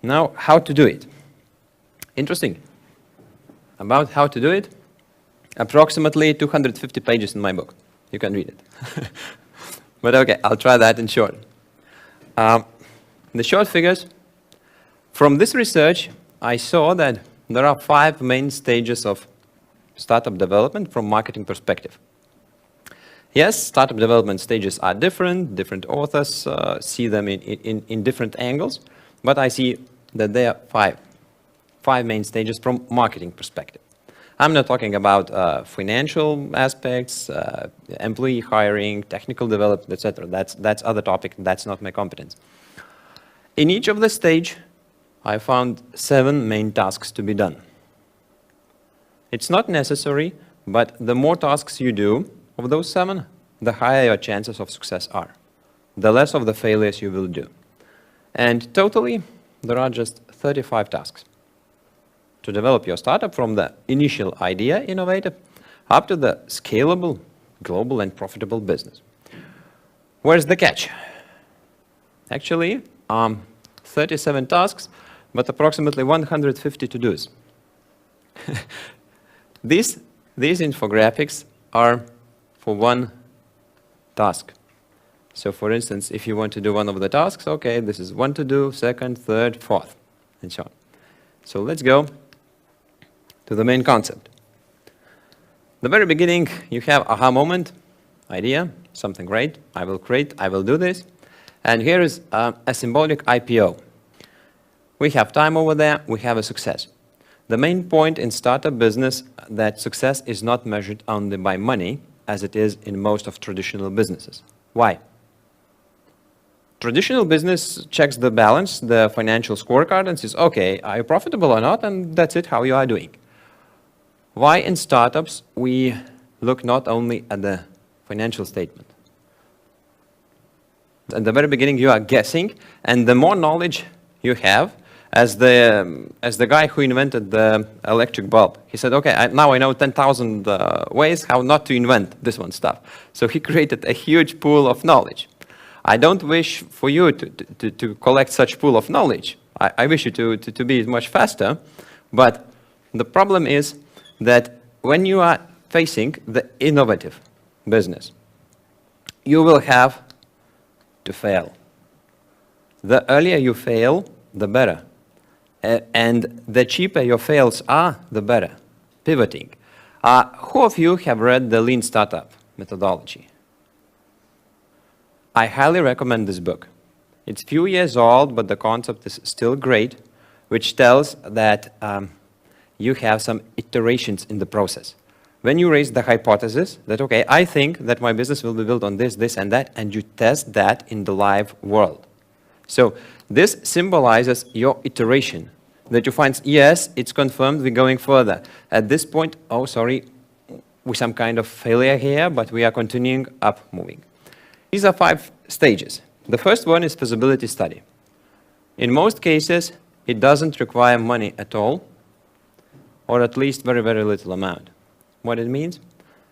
Now, how to do it. Interesting. About how to do it, approximately 250 pages in my book. You can read it. But okay, I'll try that in short. The short figures, from this research, I saw that there are 5 main stages of startup development from marketing perspective. Yes, startup development stages are different. Different authors see them in different angles, but I see that there are five main stages from marketing perspective. I'm not talking about financial aspects, employee hiring, technical development, etc. That's other topic. That's not my competence. In each of the stage, I found 7 main tasks to be done. It's not necessary, but the more tasks you do of those 7, the higher your chances of success are. The less of the failures you will do. And totally, there are just 35 tasks to develop your startup from the initial idea, innovative, up to the scalable, global, and profitable business. Where's the catch? Actually, 37 tasks, but approximately 150 to-dos. These infographics are for one task. So for instance, if you want to do one of the tasks, okay, this is 1 to do, 2nd, 3rd, 4th, and so on. So let's go to the main concept. The very beginning, you have aha moment, idea, something great, I will create, I will do this. And here is a symbolic IPO. We have time over there, we have a success. The main point in startup business that success is not measured only by money, as it is in most of traditional businesses. Why? Traditional business checks the balance, the financial scorecard, and says, okay, are you profitable or not? And that's it, how you are doing. Why in startups we look not only at the financial statement? At the very beginning, you are guessing, and the more knowledge you have, as the guy who invented the electric bulb, he said, okay, now I know 10,000 ways how not to invent this one stuff. So he created a huge pool of knowledge. I don't wish for you to collect such pool of knowledge. I wish you to be much faster, but the problem is that when you are facing the innovative business, you will have to fail. The earlier you fail, the better. And the cheaper your fails are, the better. Pivoting. Who of you have read the Lean Startup methodology? I highly recommend this book. It's a few years old, but the concept is still great, which tells that you have some iterations in the process. When you raise the hypothesis that, okay, I think that my business will be built on this, this, and that, and you test that in the live world. So this symbolizes your iteration, that you find, yes, it's confirmed, we're going further. At this point, oh, sorry, with some kind of failure here, but we are continuing up, moving. These are 5 stages. The first one is feasibility study. In most cases, it doesn't require money at all, or at least very, very little amount. What it means?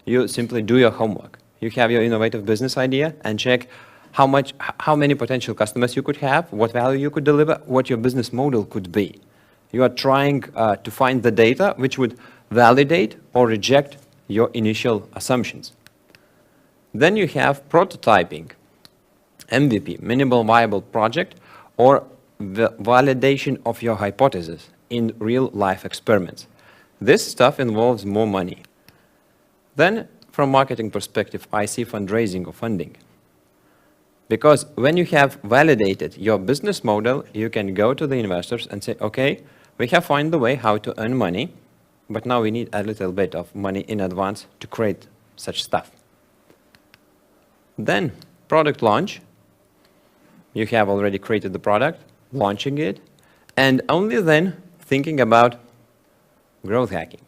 You simply do your homework. You have your innovative business idea and check how many potential customers you could have, what value you could deliver, what your business model could be. You are trying to find the data which would validate or reject your initial assumptions. Then you have prototyping, MVP, minimal viable project, or the validation of your hypothesis in real-life experiments. This stuff involves more money. Then, from marketing perspective, I see fundraising or funding. Because when you have validated your business model, you can go to the investors and say, okay, we have found the way how to earn money, but now we need a little bit of money in advance to create such stuff. Then, product launch. You have already created the product, launching it, and only then thinking about growth hacking,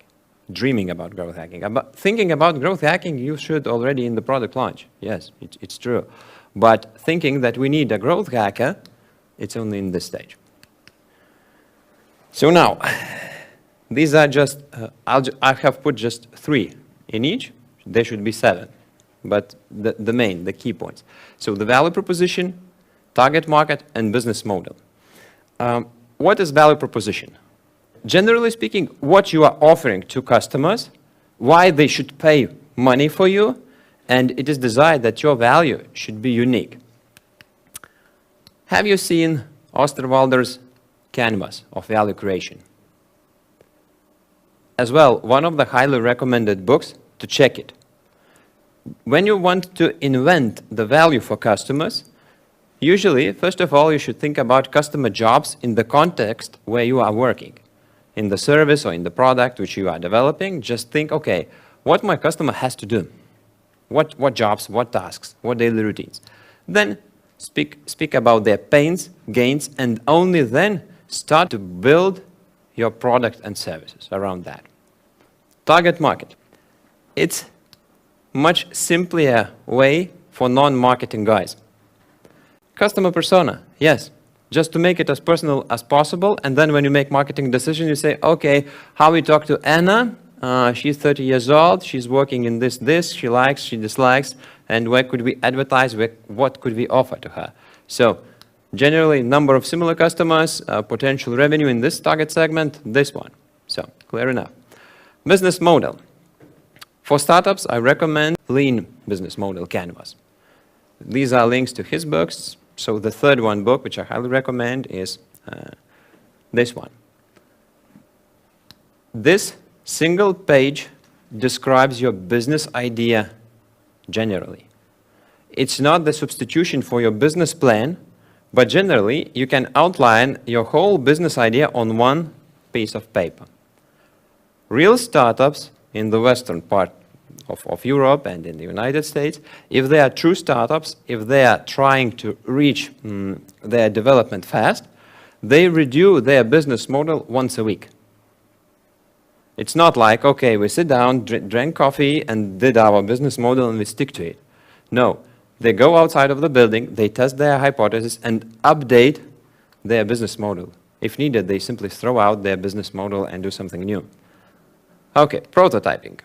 dreaming about growth hacking. Thinking about growth hacking, you should already in the product launch. Yes, it's true. But thinking that we need a growth hacker, it's only in this stage. So now, these are just, I have put just 3 in each. There should be 7, but the key points. So the value proposition, target market, and business model. what is value proposition? Generally speaking, what you are offering to customers, why they should pay money for you, and it is desired that your value should be unique. Have you seen Osterwalder's canvas of value creation? As well, one of the highly recommended books to check it. When you want to invent the value for customers, usually, first of all, you should think about customer jobs in the context where you are working. In the service or in the product which you are developing, just think, okay, what my customer has to do? What jobs, what tasks, what daily routines? Then speak about their pains, gains, and only then start to build your product and services around that. Target market. It's much simpler way for non-marketing guys. Customer persona, yes, just to make it as personal as possible, and then when you make marketing decisions, you say, okay, how we talk to Anna, she's 30 years old, she's working in this, she likes, she dislikes, and where could we advertise, what could we offer to her? So, generally, number of similar customers, potential revenue in this target segment, this one. So, clear enough. Business model. For startups, I recommend Lean Business Model Canvas. These are links to his books. So the third book, which I highly recommend, is this one. This single page describes your business idea generally. It's not the substitution for your business plan, but generally you can outline your whole business idea on one piece of paper. Real startups in the western part of Europe and in the United States, if they are true startups, if they are trying to reach their development fast, they review their business model once a week. It's not like, okay, we sit down, drank coffee, and did our business model, and we stick to it. No, they go outside of the building, they test their hypothesis, and update their business model. If needed, they simply throw out their business model and do something new. Okay, prototyping.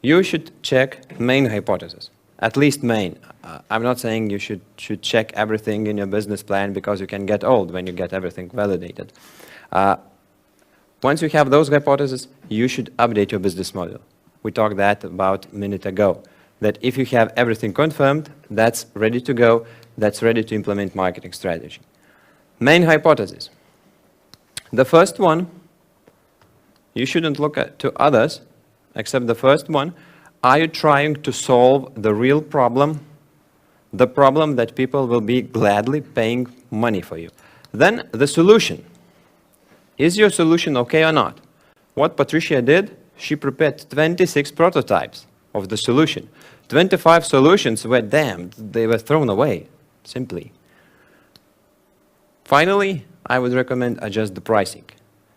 You should check main hypothesis, at least main. I'm not saying you should check everything in your business plan because you can get old when you get everything validated. Once you have those hypotheses, you should update your business model. We talked that about a minute ago, that if you have everything confirmed, that's ready to go, that's ready to implement marketing strategy. Main hypothesis. The first one, you shouldn't look to others, except the first one. Are you trying to solve the real problem? The problem that people will be gladly paying money for you. Then the solution. Is your solution okay or not? What Patricia did, she prepared 26 prototypes of the solution. 25 solutions were damned. They were thrown away, simply. Finally, I would recommend adjust the pricing.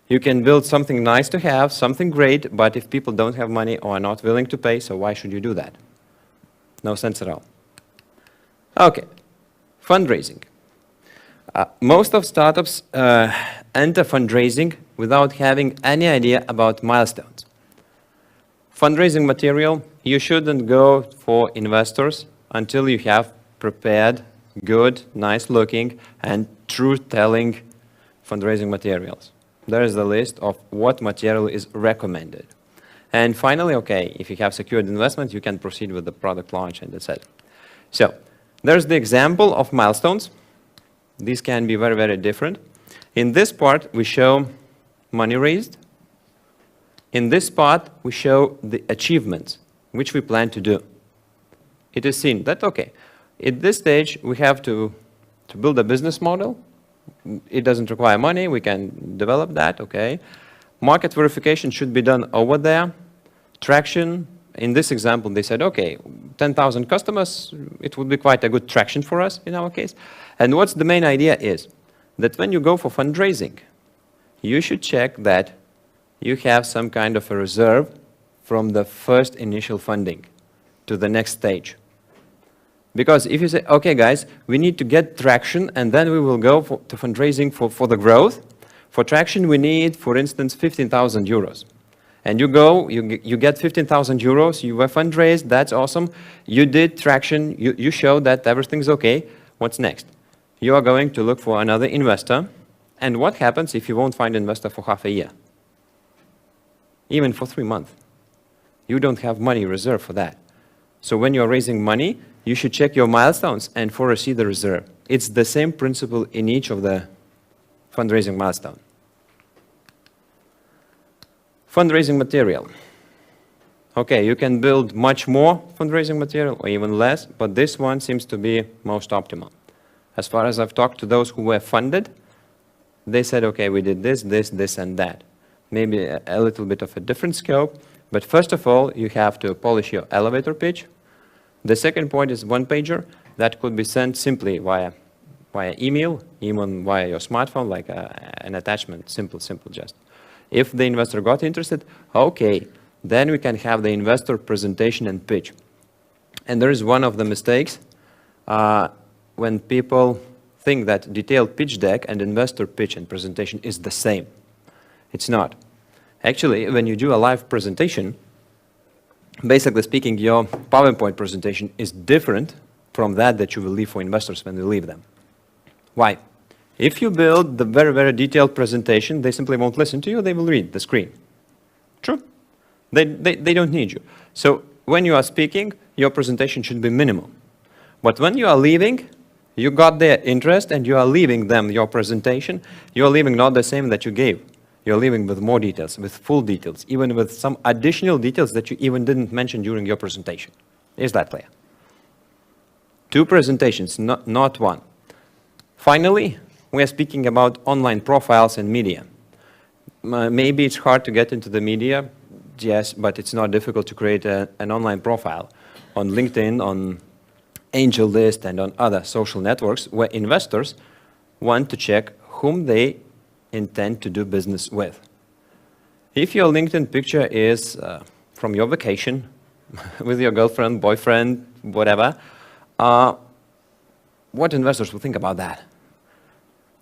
You can build something nice to have, something great, but if people don't have money or are not willing to pay, so why should you do that? No sense at all. Okay, fundraising. Most of startups enter fundraising without having any idea about milestones. Fundraising material, you shouldn't go for investors until you have prepared good, nice looking, and truth-telling fundraising materials. There is the list of what material is recommended. And finally, okay, if you have secured investment, you can proceed with the product launch and that's it. So, there's the example of milestones. These can be very, very different. In this part, we show money raised. In this part, we show the achievements, which we plan to do. It is seen that, okay, at this stage, we have to build a business model. It doesn't require money, we can develop that, okay. Market verification should be done over there. Traction, in this example, they said, okay, 10,000 customers, it would be quite a good traction for us in our case. And what's the main idea is that when you go for fundraising, you should check that you have some kind of a reserve from the first initial funding to the next stage. Because if you say, okay, guys, we need to get traction, and then we will go to fundraising for the growth. For traction, we need, for instance, 15,000 euros. And you go, you get 15,000 euros, you were fundraised, that's awesome. You did traction, you showed that everything's okay. What's next? You are going to look for another investor. And what happens if you won't find an investor for half a year? Even for 3 months. You don't have money reserved for that. So when you're raising money, you should check your milestones and foresee the reserve. It's the same principle in each of the fundraising milestones. Fundraising material. Okay, you can build much more fundraising material or even less, but this one seems to be most optimal. As far as I've talked to those who were funded, they said, okay, we did this, this, this, and that. Maybe a little bit of a different scope, but first of all, you have to polish your elevator pitch. The second point is one-pager that could be sent simply via email, even via your smartphone, like an attachment, simple just. If the investor got interested, okay, then we can have the investor presentation and pitch. And there is one of the mistakes when people think that detailed pitch deck and investor pitch and presentation is the same. It's not. Actually, when you do a live presentation, basically speaking, your PowerPoint presentation is different from that you will leave for investors when you leave them. Why? If you build the very, very detailed presentation, they simply won't listen to you, they will read the screen. True. They don't need you. So when you are speaking, your presentation should be minimal. But when you are leaving, you got their interest and you are leaving them your presentation, you are leaving not the same that you gave. You're leaving with more details, with full details, even with some additional details that you even didn't mention during your presentation. Is that clear? 2 presentations, not 1. Finally, we are speaking about online profiles and media. Maybe it's hard to get into the media, yes, but it's not difficult to create an online profile on LinkedIn, on AngelList, and on other social networks where investors want to check whom they intend to do business with. If your LinkedIn picture is from your vacation with your girlfriend, boyfriend, whatever, what investors will think about that?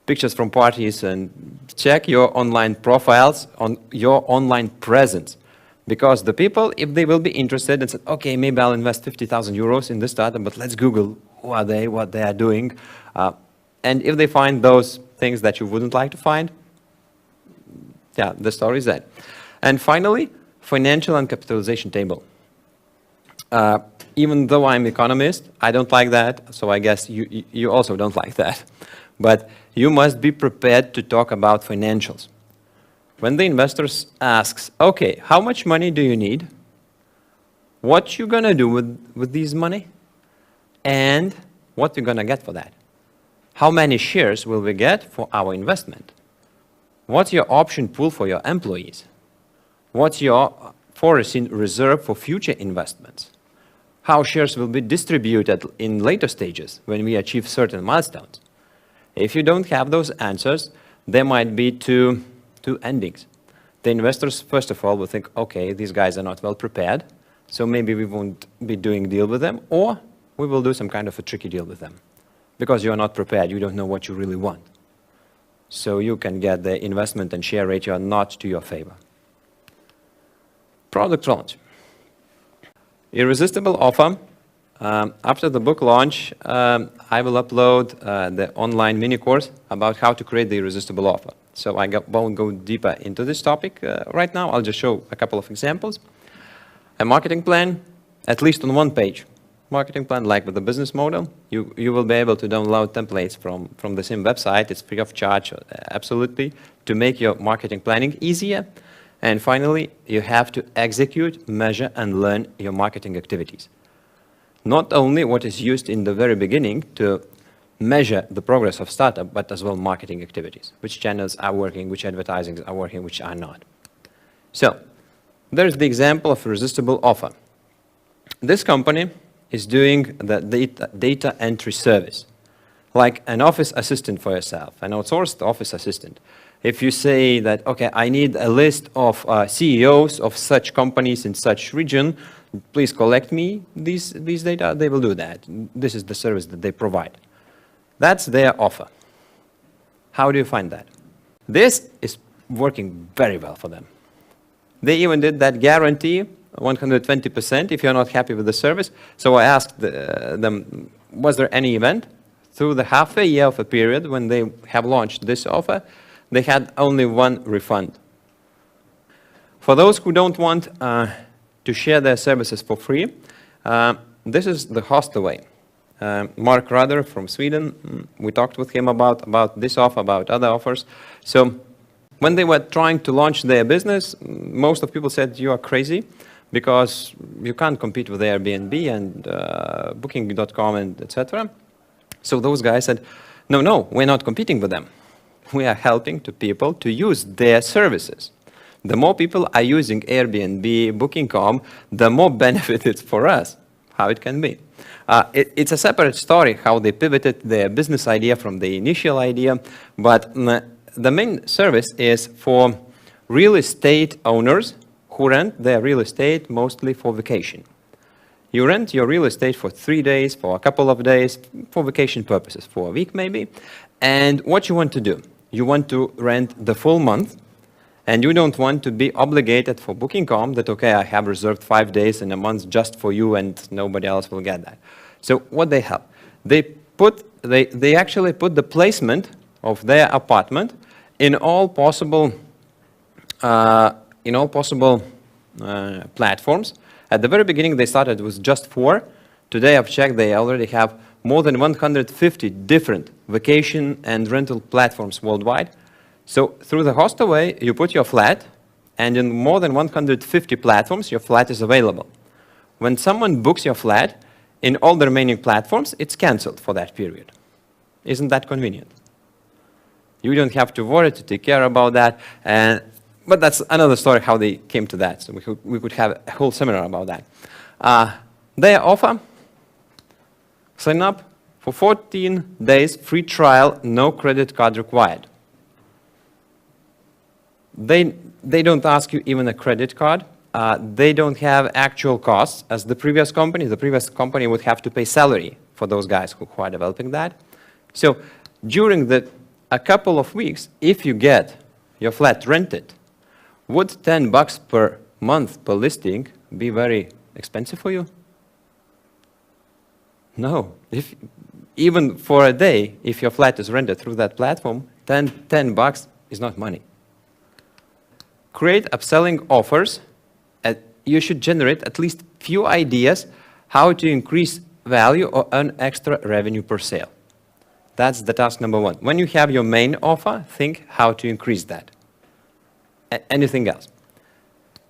Pictures from parties, and check your online profiles on your online presence. Because the people, if they will be interested and say, okay, maybe I'll invest 50,000 euros in this startup, but let's Google who are they, what they are doing. And if they find those things that you wouldn't like to find, yeah, the story is that. And finally, financial and capitalization table. Even though I'm an economist, I don't like that, so I guess you also don't like that. But you must be prepared to talk about financials. When the investors asks, okay, how much money do you need? What you gonna do with these money? And what you gonna get for that? How many shares will we get for our investment? What's your option pool for your employees? What's your foreseen reserve for future investments? How shares will be distributed in later stages when we achieve certain milestones? If you don't have those answers, there might be two endings. The investors, first of all, will think, okay, these guys are not well prepared, so maybe we won't be doing deal with them, or we will do some kind of a tricky deal with them. Because you are not prepared, you don't know what you really want. So you can get the investment and share ratio not to your favor. Product launch. Irresistible offer. After the book launch, I will upload the online mini course about how to create the irresistible offer. So I won't go deeper into this topic right now. I'll just show a couple of examples. A marketing plan, at least on 1 page. Marketing plan, like with the business model, you will be able to download templates from the same website. It's free of charge, absolutely, to make your marketing planning easier. And finally, you have to execute, measure, and learn your marketing activities. Not only what is used in the very beginning to measure the progress of startup, but as well marketing activities. Which channels are working, which advertisings are working, which are not. So, there's the example of irresistible offer. This company is doing the data entry service, like an office assistant for yourself, an outsourced office assistant. If you say that, okay, I need a list of CEOs of such companies in such region, please collect me these data, they will do that. This is the service that they provide. That's their offer. How do you find that? This is working very well for them. They even did that guarantee, 120% if you're not happy with the service. So I asked them, was there any event? through the half a year of a period when they have launched this offer, they had only one refund. For those who don't want to share their services for free, this is the host way. Mark Rudder from Sweden, we talked with him about this offer, about other offers. So when they were trying to launch their business, most of people said, you are crazy, because you can't compete with Airbnb and Booking.com and etc. So those guys said, no, we're not competing with them. We are helping to people to use their services. The more people are using Airbnb, Booking.com, the more benefit it's for us, how it can be. It's a separate story how they pivoted their business idea from the initial idea, but the main service is for real estate owners who rent their real estate mostly for vacation. You rent your real estate for 3 days, for a couple of days, for vacation purposes, for a week maybe. And what you want to do, you want to rent the full month, and you don't want to be obligated for Booking.com that, okay, I have reserved 5 days in a month just for you and nobody else will get that. So what they have, they actually put the placement of their apartment in all possible platforms. At the very beginning, they started with just 4. Today, I've checked, they already have more than 150 different vacation and rental platforms worldwide. So through the Hostaway, you put your flat, and in more than 150 platforms, your flat is available. When someone books your flat, in all the remaining platforms, it's canceled for that period. Isn't that convenient? You don't have to worry to take care about that. But that's another story how they came to that. So we could have a whole seminar about that. Their offer, sign up for 14 days, free trial, no credit card required. They don't ask you even a credit card. They don't have actual costs as the previous company. The previous company would have to pay salary for those guys who are developing that. So during a couple of weeks, if you get your flat rented, would $10 per month per listing be very expensive for you? No. Even for a day, if your flat is rented through that platform, $10 is not money. Create upselling offers. You should generate at least few ideas how to increase value or earn extra revenue per sale. That's the task number 1. When you have your main offer, think how to increase that. Anything else?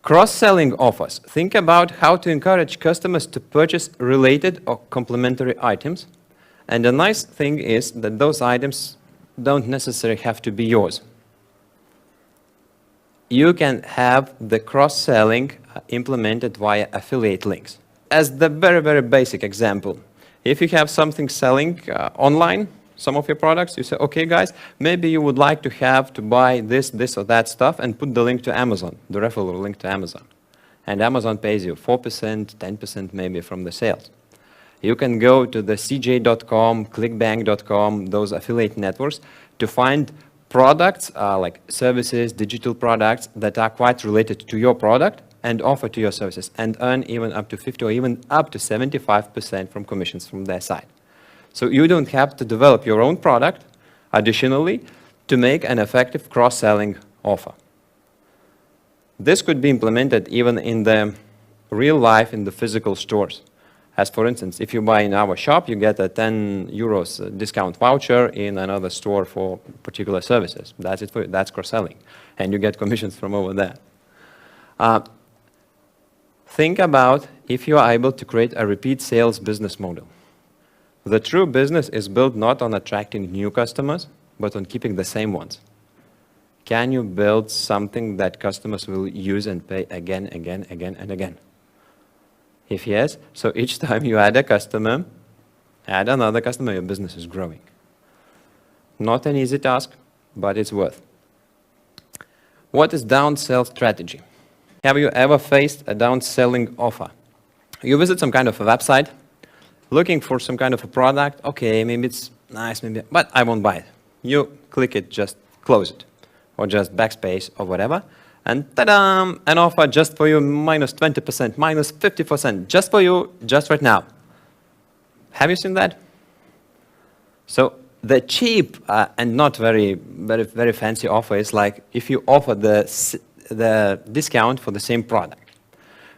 Cross-selling offers. Think about how to encourage customers to purchase related or complementary items. And the nice thing is that those items don't necessarily have to be yours. You can have the cross-selling implemented via affiliate links. As the very, very basic example, if you have something selling online, some of your products, you say, okay, guys, maybe you would like to buy this or that stuff and put the link to Amazon, the referral link to Amazon. And Amazon pays you 4%, 10% maybe from the sales. You can go to the cj.com, clickbank.com, those affiliate networks to find products like services, digital products that are quite related to your product and offer to your services and earn even up to 50 or even up to 75% from commissions from their side. So you don't have to develop your own product additionally to make an effective cross-selling offer. This could be implemented even in the real life in the physical stores. As for instance, if you buy in our shop, you get a 10 euros discount voucher in another store for particular services. That's it for you. That's cross-selling. And you get commissions from over there. Think about if you are able to create a repeat sales business model. The true business is built not on attracting new customers, but on keeping the same ones. Can you build something that customers will use and pay again, and again? If yes, so each time you add a customer, add another customer, your business is growing. Not an easy task, but it's worth. What is downsell strategy? Have you ever faced a downselling offer? You visit some kind of a website, looking for some kind of a product. Okay, maybe it's nice, but I won't buy it. You click it, just close it, or just backspace or whatever. And ta-da, an offer just for you, minus 20%, minus 50%, just for you, just right now. Have you seen that? So the cheap and not very fancy offer is like if you offer the discount for the same product.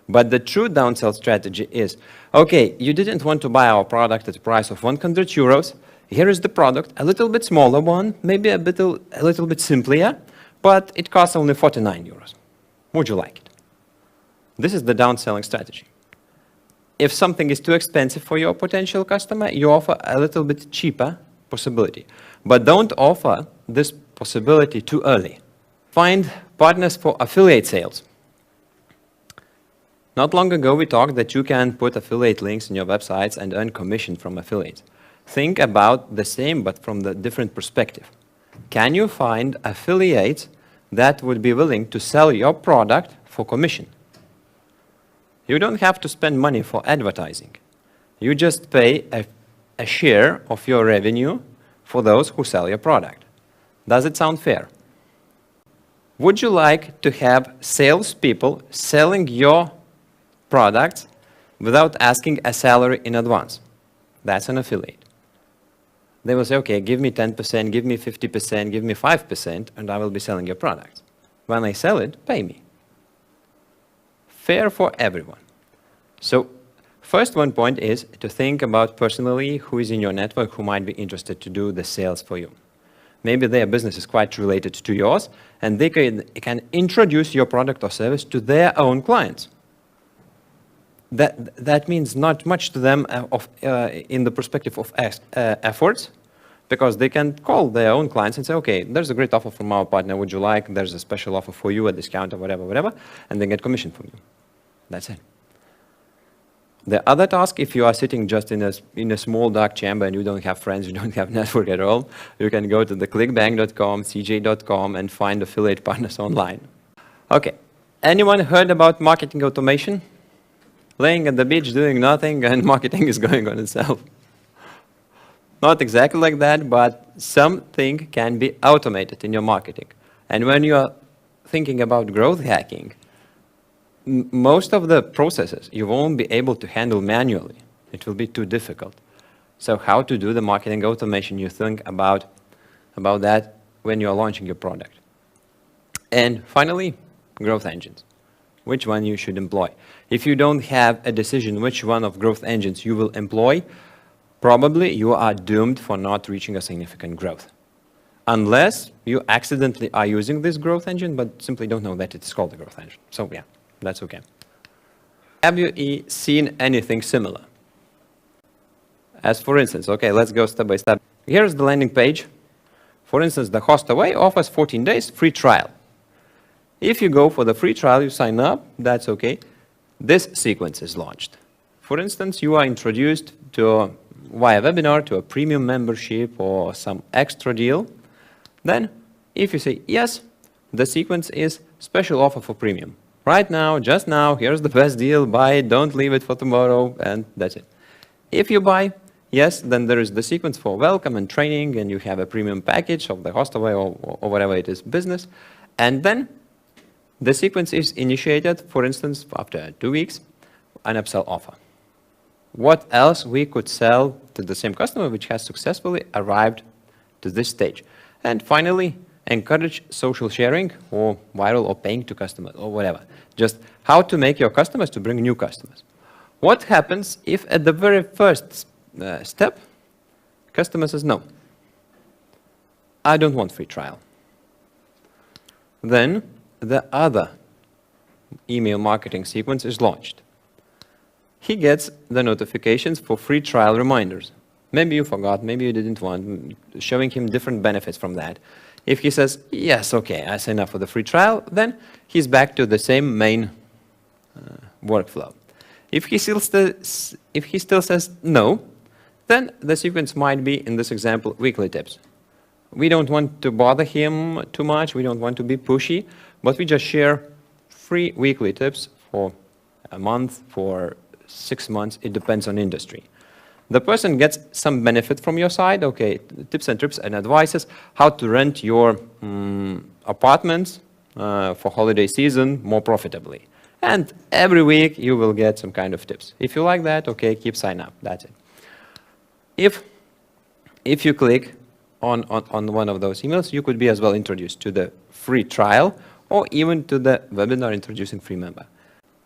But the true downsell strategy is, okay, you didn't want to buy our product at the price of 100 euros. Here is the product, a little bit smaller one, maybe a little bit simpler, but it costs only 49 euros. Would you like it? This is the downselling strategy. If something is too expensive for your potential customer, you offer a little bit cheaper possibility. But don't offer this possibility too early. Find partners for affiliate sales. Not long ago, we talked that you can put affiliate links in your websites and earn commission from affiliates. Think about the same, but from the different perspective. Can you find affiliates that would be willing to sell your product for commission? You don't have to spend money for advertising. You just pay a share of your revenue for those who sell your product. Does it sound fair? Would you like to have salespeople selling your products without asking a salary in advance? That's an affiliate. They will say, okay, give me 10%, give me 50%, give me 5%, and I will be selling your product. When I sell it, pay me. Fair for everyone. So first one point is to think about personally who is in your network who might be interested to do the sales for you. Maybe their business is quite related to yours, and they can introduce your product or service to their own clients. That means not much to them in the perspective of efforts, because they can call their own clients and say, okay, there's a great offer from our partner, would you like? There's a special offer for you, a discount or whatever, and they get commission from you. That's it. The other task, if you are sitting just in a small dark chamber and you don't have friends, you don't have network at all, you can go to the clickbank.com, cj.com and find affiliate partners online. Okay, anyone heard about marketing automation? Laying at the beach, doing nothing, and marketing is going on itself. Not exactly like that, but something can be automated in your marketing. And when you are thinking about growth hacking, most of the processes you won't be able to handle manually. It will be too difficult. So how to do the marketing automation, you think about that when you're launching your product. And finally, growth engines. Which one you should employ. If you don't have a decision which one of growth engines you will employ, probably you are doomed for not reaching a significant growth. Unless you accidentally are using this growth engine, but simply don't know that it's called a growth engine. So yeah, that's okay. Have you seen anything similar? As for instance, okay, let's go step by step. Here's the landing page. For instance, the Hostaway offers 14 days free trial. If you go for the free trial, you sign up, that's okay. This sequence is launched. For instance, you are introduced to via webinar to a premium membership or some extra deal. Then, if you say yes, the sequence is special offer for premium. Right now, just now, here's the best deal, buy it, don't leave it for tomorrow, and that's it. If you buy, yes, then there is the sequence for welcome and training, and you have a premium package of the Hostaway or whatever it is business. And then the sequence is initiated, for instance, after 2 weeks, an upsell offer. What else we could sell to the same customer which has successfully arrived to this stage? And finally, encourage social sharing or viral or paying to customers or whatever. Just how to make your customers to bring new customers. What happens if at the very first step, customer says no? I don't want free trial. Then the other email marketing sequence is launched. He gets the notifications for free trial reminders. Maybe you forgot, maybe you didn't want, showing him different benefits from that. If he says, yes, okay, I sign up for the free trial, then he's back to the same main workflow. If he still says no, then the sequence might be, in this example, weekly tips. We don't want to bother him too much, we don't want to be pushy, but we just share free weekly tips for a month, for 6 months, it depends on industry. The person gets some benefit from your side, okay, tips and trips and advices, how to rent your apartments for holiday season more profitably. And every week you will get some kind of tips. If you like that, okay, keep sign up, that's it. If if you click on one of those emails, you could be as well introduced to the free trial or even to the webinar introducing free member.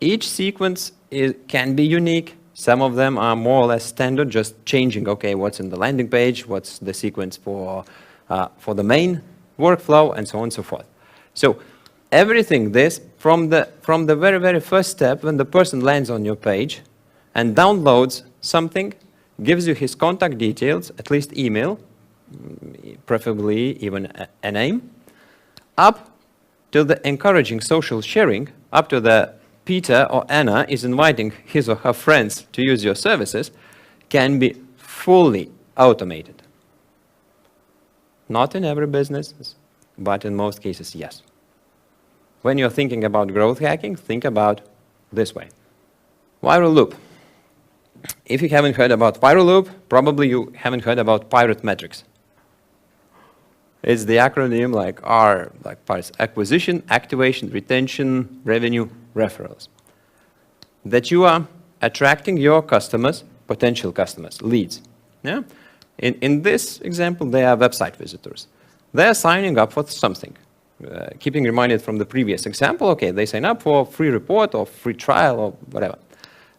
Each sequence can be unique. Some of them are more or less standard, just changing, okay, what's in the landing page, what's the sequence for the main workflow, and so on and so forth. So everything this, from the very, very first step, when the person lands on your page and downloads something, gives you his contact details, at least email, preferably even a name, up to the encouraging social sharing, up to the Peter or Anna is inviting his or her friends to use your services, can be fully automated. Not in every business, but in most cases, yes. When you're thinking about growth hacking, think about this way. Viral loop. If you haven't heard about viral loop, probably you haven't heard about pirate metrics. It's the acronym like R, like parts: acquisition, activation, retention, revenue, referrals. That you are attracting your customers, potential customers, leads. Yeah? In this example, they are website visitors. They are signing up for something. Keeping reminded from the previous example, okay, they sign up for a free report or free trial or whatever.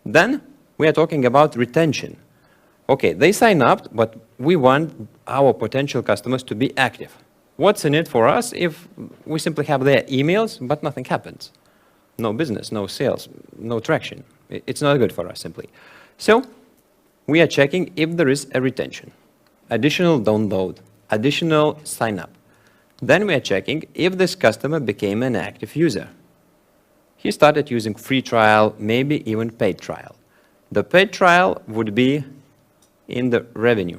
Then we are talking about retention. Okay, they sign up, but we want our potential customers to be active. What's in it for us if we simply have their emails, but nothing happens? No business, no sales, no traction. It's not good for us, simply. So we are checking if there is a retention, additional download, additional sign up. Then we are checking if this customer became an active user. He started using free trial, maybe even paid trial. The paid trial would be in the revenue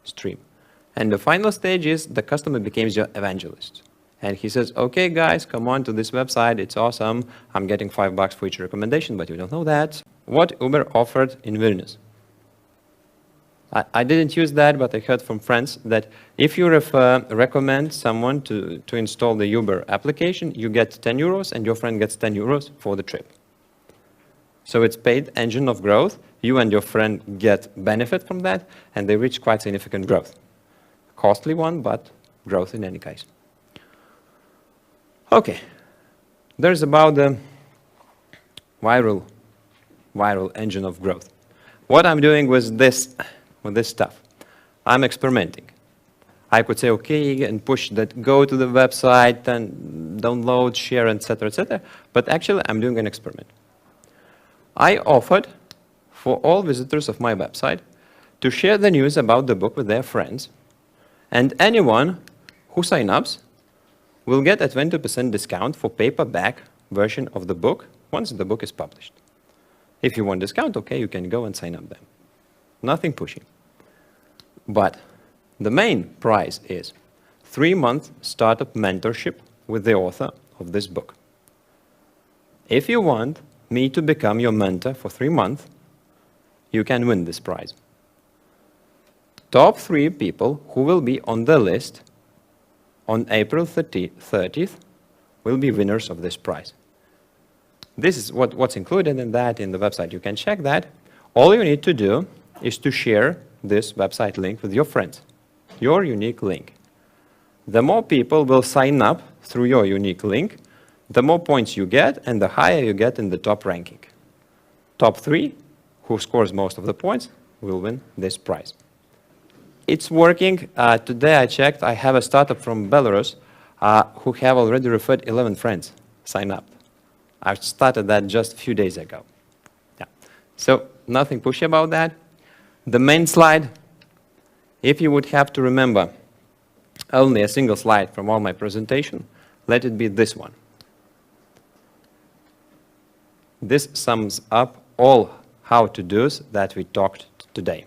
stream. And the final stage is the customer becomes your evangelist. And he says, okay, guys, come on to this website. It's awesome. I'm getting $5 for each recommendation, but you don't know that. What Uber offered in Vilnius. I didn't use that, but I heard from friends that if you recommend someone to install the Uber application, you get 10 euros and your friend gets 10 euros for the trip. So it's paid engine of growth. You and your friend get benefit from that, and they reach quite significant growth. Costly one, but growth in any case. Okay, there's about the viral engine of growth. What I'm doing with this stuff, I'm experimenting. I could say, okay, and push that, go to the website and download, share, etc., but actually I'm doing an experiment. I offered for all visitors of my website to share the news about the book with their friends, and anyone who signs up will get a 20% discount for paperback version of the book once the book is published. If you want discount, okay, you can go and sign up then. Nothing pushing. But the main prize is 3-month startup mentorship with the author of this book. If you want me to become your mentor for 3 months, you can win this prize. Top 3 people who will be on the list on April 30th will be winners of this prize. This is what's included in that in the website. You can check that. All you need to do is to share this website link with your friends, your unique link. The more people will sign up through your unique link, the more points you get and the higher you get in the top ranking. Top 3, who scores most of the points, will win this prize. It's working. Today I checked, I have a startup from Belarus who have already referred 11 friends sign up. I started that just a few days ago. Yeah. So nothing pushy about that. The main slide, if you would have to remember only a single slide from all my presentation, let it be this one. This sums up all how-to-dos that we talked today.